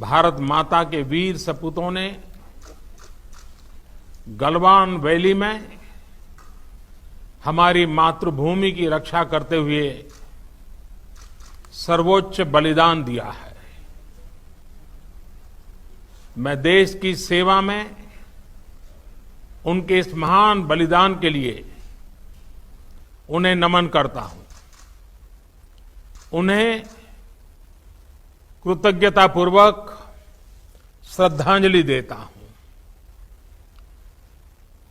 भारत माता के वीर सपूतों ने गलवान वैली में हमारी मातृभूमि की रक्षा करते हुए सर्वोच्च बलिदान दिया है। मैं देश की सेवा में उनके इस महान बलिदान के लिए उन्हें नमन करता हूं। उन्हें कृतज्ञतापूर्वक श्रद्धांजलि देता हूं।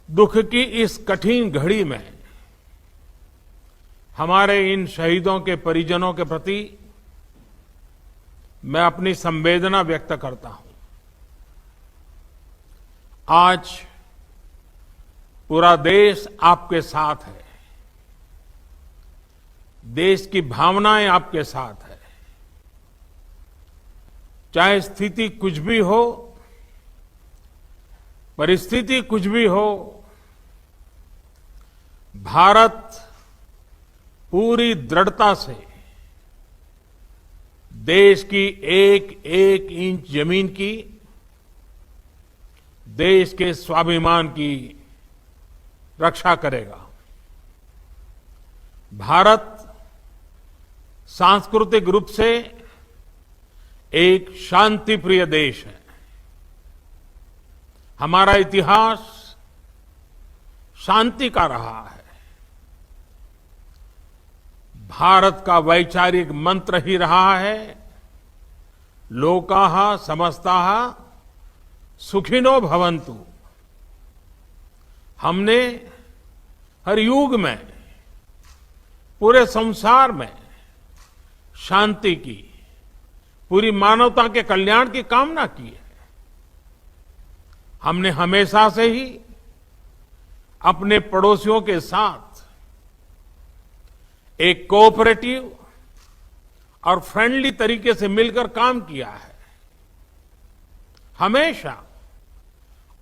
दुख की इस कठिन घड़ी में हमारे इन शहीदों के परिजनों के प्रति मैं अपनी संवेदना व्यक्त करता हूं। आज पूरा देश आपके साथ है। देश की भावनाएं आपके साथ है। चाहे स्थिति कुछ भी हो, परिस्थिति कुछ भी हो, भारत पूरी दृढ़ता से देश की एक एक इंच जमीन की, देश के स्वाभिमान की रक्षा करेगा। भारत सांस्कृतिक रूप से एक शांतिप्रिय देश है। हमारा इतिहास शांति का रहा है। भारत का वैचारिक मंत्र ही रहा है, लोकाः समस्ताः सुखिनो भवन्तु। हमने हर युग में, पूरे संसार में शांति की, पूरी मानवता के कल्याण की कामना की है। हमने हमेशा से ही अपने पड़ोसियों के साथ एक कोऑपरेटिव और फ्रेंडली तरीके से मिलकर काम किया है। हमेशा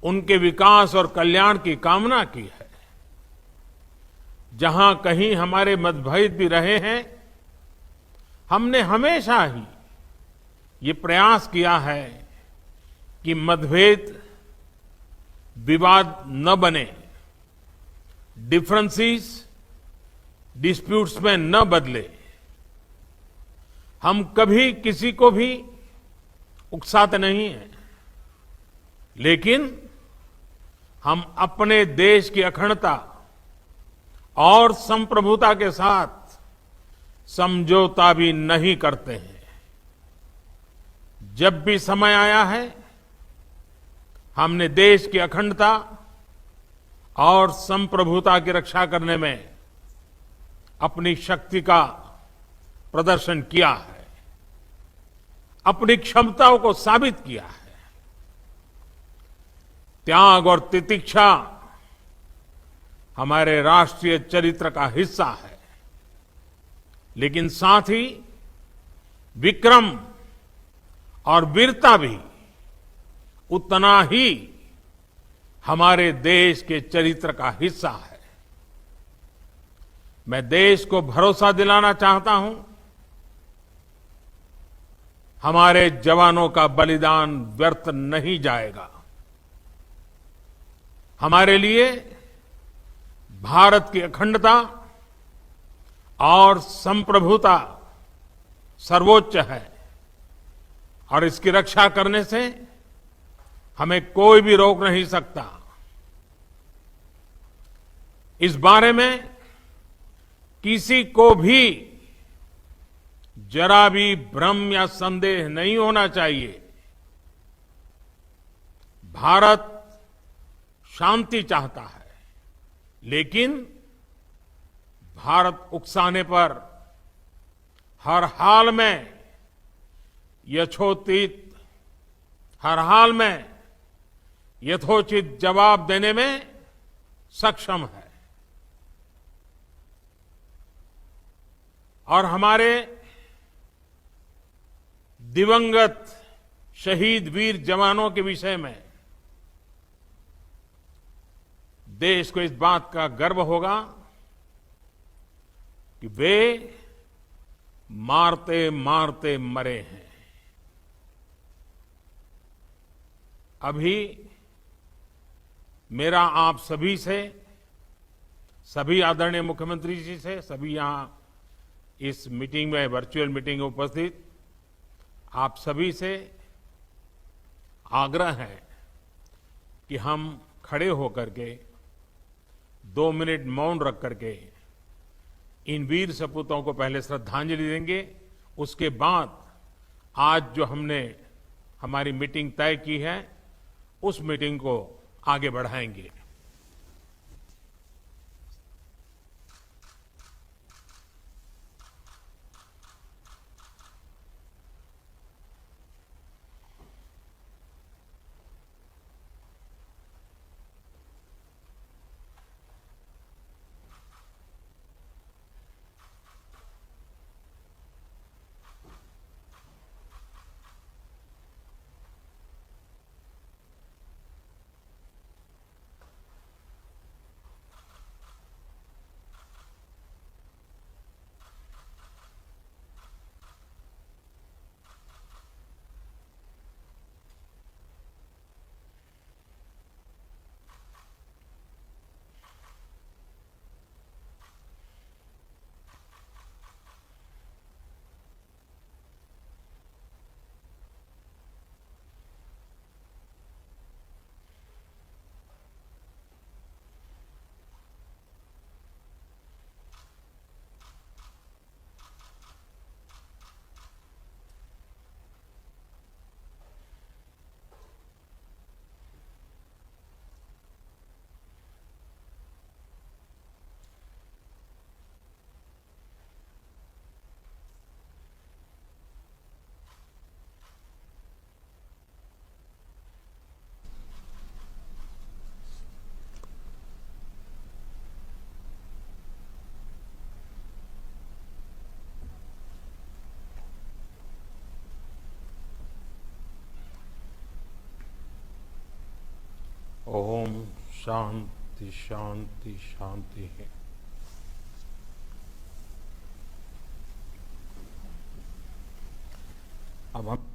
उनके विकास और कल्याण की कामना की है। जहां कहीं हमारे मतभेद भी रहे हैं, हमने हमेशा ही ये प्रयास किया है कि मतभेद विवाद न बने, डिफरेंसेस डिस्प्यूट्स में न बदले। हम कभी किसी को भी उकसाते नहीं हैं, लेकिन हम अपने देश की अखंडता और संप्रभुता के साथ समझौता भी नहीं करते हैं। जब भी समय आया है, हमने देश की अखंडता और संप्रभुता की रक्षा करने में अपनी शक्ति का प्रदर्शन किया है, अपनी क्षमताओं को साबित किया है। त्याग और तितिक्षा हमारे राष्ट्रीय चरित्र का हिस्सा है, लेकिन साथ ही विक्रम और वीरता भी उतना ही हमारे देश के चरित्र का हिस्सा है। मैं देश को भरोसा दिलाना चाहता हूं, हमारे जवानों का बलिदान व्यर्थ नहीं जाएगा। हमारे लिए भारत की अखंडता और संप्रभुता सर्वोच्च है, और इसकी रक्षा करने से हमें कोई भी रोक नहीं सकता। इस बारे में किसी को भी जरा भी भ्रम या संदेह नहीं होना चाहिए। भारत शांति चाहता है, लेकिन भारत उकसाने पर हर हाल में यथोचित जवाब देने में सक्षम है। और हमारे दिवंगत शहीद वीर जवानों के विषय में देश को इस बात का गर्व होगा कि वे मारते मारते मरे हैं। अभी मेरा आप सभी से, सभी आदरणीय मुख्यमंत्री जी से, सभी यहां इस मीटिंग में, वर्चुअल मीटिंग में उपस्थित आप सभी से आग्रह है कि हम खड़े होकर के 2 मिनट मौन रख करके इन वीर सपूतों को पहले श्रद्धांजलि देंगे। उसके बाद आज जो हमने हमारी मीटिंग तय की है, उस मीटिंग को आगे बढ़ाएंगे। ओम शांति शांति शांति है। अब हम